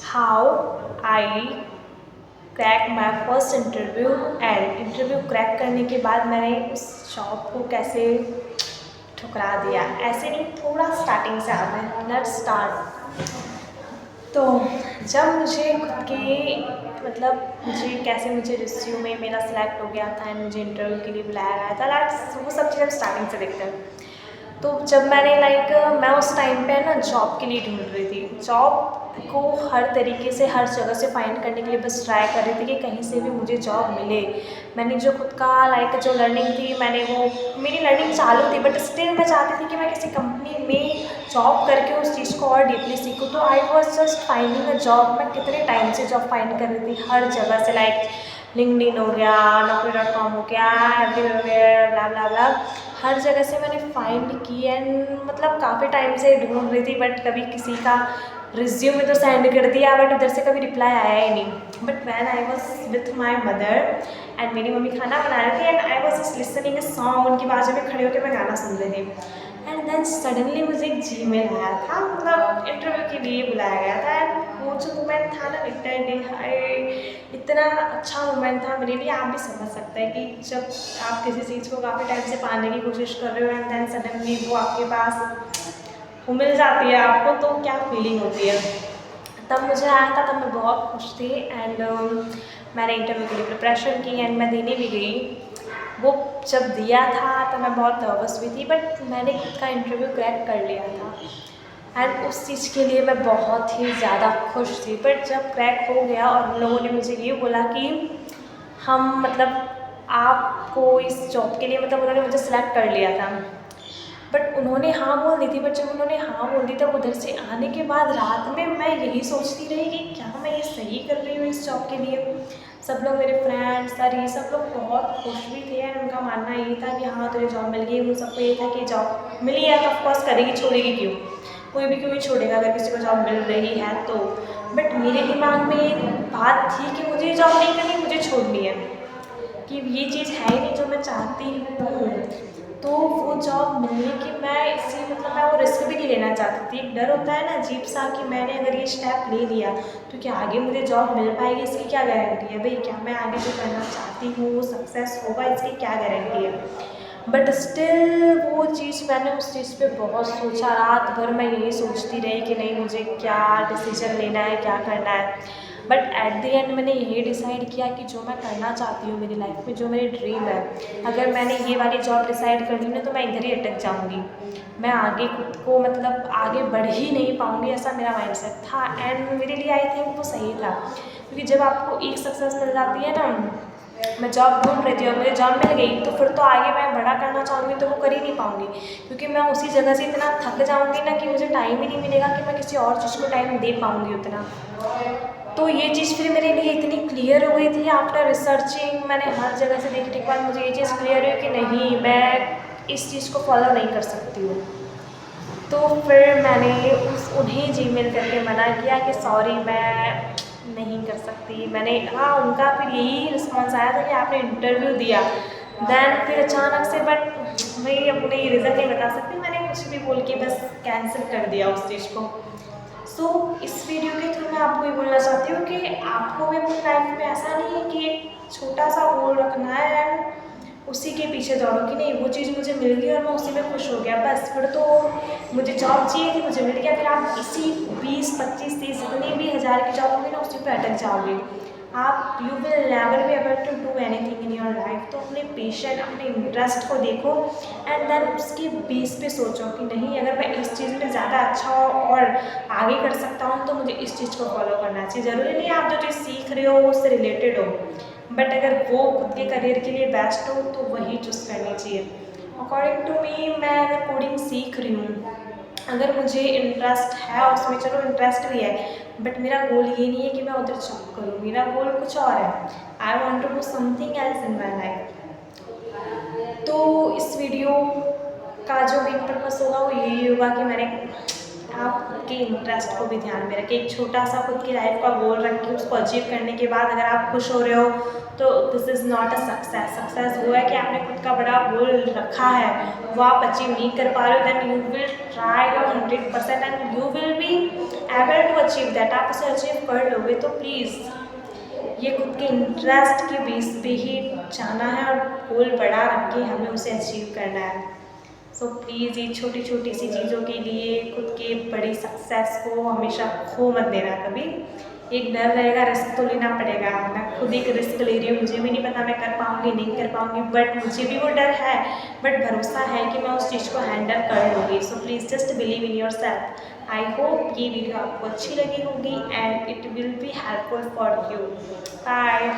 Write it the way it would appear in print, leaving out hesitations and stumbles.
How I crack my first interview and interview crack करने के बाद मैंने उस जॉब को कैसे ठुकरा दिया। ऐसे नहीं, थोड़ा स्टार्टिंग से आता है। Let's start. तो जब मुझे खुद के मुझे रिज्यूमे मेरा सिलेक्ट हो गया था एंड मुझे इंटरव्यू के लिए बुलाया गया था। लेट्स वो सब चीज़ हम स्टार्टिंग से देखते हैं। तो जब मैंने मैं उस टाइम पे ना जॉब के लिए ढूंढ रही थी। जॉब को हर तरीके से हर जगह से फाइंड करने के लिए बस ट्राई कर रही थी कि कहीं से भी मुझे जॉब मिले। मैंने जो खुद का जो लर्निंग थी, मेरी लर्निंग चालू थी, बट स्टिल मैं चाहती थी कि मैं किसी कंपनी में जॉब करके उस चीज़ को और डीपली सीखूँ। तो I was just finding a job. मैं कितने टाइम से जॉब फाइंड कर रही थी हर जगह से, लिंक्डइन हो गया, naukri.com हो गया, एवरीवेयर, ब्ला ब्ला ब्ला, हर जगह से मैंने फाइंड की एंड काफ़ी टाइम से ढूंढ रही थी, बट कभी किसी का रिज्यूमे तो सेंड कर दिया, बट उधर से कभी रिप्लाई आया ही नहीं। But when I was with my mother and मेरी मम्मी खाना बना रही थी and I was just listening a song. उनकी बाजू में खड़े होकर मैं गाना सुन रही थी एंड देन सडनली मुझे एक जीमेल आया था, इंटरव्यू के लिए बुलाया गया था। एंड वो जो मोमेंट था ना, लिटरली इतना अच्छा मोमेंट था मेरे लिए। आप भी समझ सकते हैं कि जब आप किसी चीज़ को काफ़ी टाइम से पाने की कोशिश कर रहे हो एंड देन सडनली वो आपके पास वो मिल जाती है आपको, तो क्या फीलिंग होती है। तब मुझे आया था, तब मैं बहुत खुश थी एंड मैंने इंटरव्यू के लिए प्रिपरेशन की एंड मैं देने भी गई। वो जब दिया था तो मैं बहुत नर्वस भी थी, बट मैंने खुद का इंटरव्यू क्रैक कर लिया था एंड उस चीज़ के लिए मैं बहुत ही ज़्यादा खुश थी। बट जब क्रैक हो गया और उन लोगों ने मुझे ये बोला कि हम आपको इस जॉब के लिए उन्होंने मुझे सिलेक्ट कर लिया था, बट उन्होंने हाँ बोल दी थी। बट जब उन्होंने हाँ बोल दी तब उधर से आने के बाद रात में मैं यही सोचती रही कि क्या मैं ये सही कर रही हूँ इस जॉब के लिए। सब लोग, मेरे फ्रेंड्स, सर, ये सब लोग बहुत खुश भी थे एंड उनका मानना ये था कि हाँ तुझे जॉब मिल गई। उन सबको ये था कि जॉब मिली है तो ऑफकोर्स करेगी, छोड़ेगी क्यों, कोई भी क्यों ही छोड़ेगा अगर किसी को जॉब मिल रही है तो। बट मेरे दिमाग में एक बात थी कि मुझे जॉब नहीं करनी, मुझे छोड़नी है, कि ये चीज़ है ही नहीं जो मैं चाहती हूँ। तो वो जॉब मिलने की मैं वो रिस्क भी नहीं लेना चाहती थी। एक डर होता है ना अजीब सा कि मैंने अगर ये स्टेप ले लिया तो क्या आगे मुझे जॉब मिल पाएगी, इसकी क्या गारंटी है भाई। क्या मैं आगे जो करना चाहती हूँ वो सक्सेस होगा, इसकी क्या गारंटी है। बट स्टिल वो चीज़, मैंने उस चीज़ पे बहुत सोचा। रात भर मैं यही सोचती रही कि नहीं मुझे क्या डिसीजन लेना है, क्या करना है। बट एट द एंड मैंने यही डिसाइड किया कि जो मैं करना चाहती हूँ मेरी लाइफ में, जो मेरी ड्रीम है, अगर मैंने ये वाली जॉब डिसाइड कर ली ना तो मैं इधर ही अटक जाऊँगी। मैं आगे खुद को आगे बढ़ ही नहीं पाऊँगी, ऐसा मेरा माइंडसेट था। एंड मेरे लिए आई थिंक वो सही था, क्योंकि जब आपको एक सक्सेस मिल जाती है ना, मैं जॉब ढूंढ रही थी और मुझे जॉब मिल गई, तो फिर तो आगे मैं बड़ा करना चाहूँगी तो वो कर ही नहीं पाऊँगी, क्योंकि मैं उसी जगह से इतना थक जाऊँगी ना कि मुझे टाइम ही नहीं मिलेगा कि मैं किसी और चीज़ को टाइम दे पाऊँगी उतना। तो ये चीज़ फिर मेरे लिए इतनी क्लियर हो गई थी आफ्टर रिसर्चिंग। मैंने हर जगह से देखने के बाद मुझे ये चीज़ क्लियर हुई कि नहीं, मैं इस चीज़ को फॉलो नहीं कर सकती हूँ। तो फिर मैंने उन्हें जीमेल करके मना किया कि सॉरी मैं नहीं कर सकती। हाँ, उनका फिर यही रिस्पॉन्स आया था कि आपने इंटरव्यू दिया। देन फिर अचानक से, बट मैं अपने रीज़न नहीं बता सकती, मैंने कुछ भी बोल के बस कैंसिल कर दिया उस चीज़ को। सो इस वीडियो के थ्रू मैं आपको ये बोलना चाहती हूँ कि आपको भी अपनी लाइफ में ऐसा नहीं है कि एक छोटा सा गोल रखना है एंड उसी के पीछे दौड़ो कि नहीं वो चीज़ मुझे मिल गई और मैं उसी में खुश हो गया, बस फिर तो मुझे जॉब चाहिए थी, मुझे मिल गया। फिर आप इसी 20, 25, 30 जितनी भी हज़ार की जॉब होगी ना उसी पे अटक जाओगे आप। You will never be able to do anything in your life. तो अपने पेशन, अपने इंटरेस्ट को देखो एंड देन उसके बेस पे सोचो कि नहीं, अगर मैं इस चीज़ में ज़्यादा अच्छा और आगे कर सकता हूँ तो मुझे इस चीज़ को फॉलो करना चाहिए। ज़रूरी नहीं आप जो चीज़ सीख रहे हो उससे रिलेटेड हो, बट अगर वो खुद के करियर के लिए बेस्ट हो तो वही चूज़ करनी चाहिए। अकॉर्डिंग टू मी, मैं अगर कोडिंग सीख रही हूँ, अगर मुझे इंटरेस्ट है उसमें, चलो इंटरेस्ट भी है, बट मेरा गोल ये नहीं है कि मैं उधर जॉब करूँ। मेरा गोल कुछ और है। I want to do something else in my life. तो इस वीडियो का जो मेन पर्पस होगा वो यही होगा कि मैंने आपके इंटरेस्ट को भी ध्यान में रखें। एक छोटा सा खुद की लाइफ का गोल रख के उसको अचीव करने के बाद अगर आप खुश हो रहे हो तो this is not a success. Success वो है कि आपने खुद का बड़ा गोल रखा है, वो आप अचीव नहीं कर पा रहे हो, then you will try your 100% and you will be able to achieve that, आप उसे अचीव कर लोगे तो प्लीज़ ये खुद के इंटरेस्ट के बेस पे ही जाना है और गोल बड़ा रख के हमें उसे अचीव करना है। सो प्लीज़ ये छोटी छोटी सी चीज़ों के लिए खुद के बड़ी सक्सेस को हमेशा खो मत देना कभी। एक डर रहेगा, रिस्क तो लेना पड़ेगा। मैं खुद एक रिस्क ले रही हूँ, मुझे भी नहीं पता मैं कर पाऊँगी नहीं कर पाऊँगी, बट मुझे भी वो डर है, बट भरोसा है कि मैं उस चीज़ को हैंडल कर लूँगी। So please just believe in yourself. I hope ये वीडियो आपको अच्छी लगी होगी and it will be helpful for you. Bye.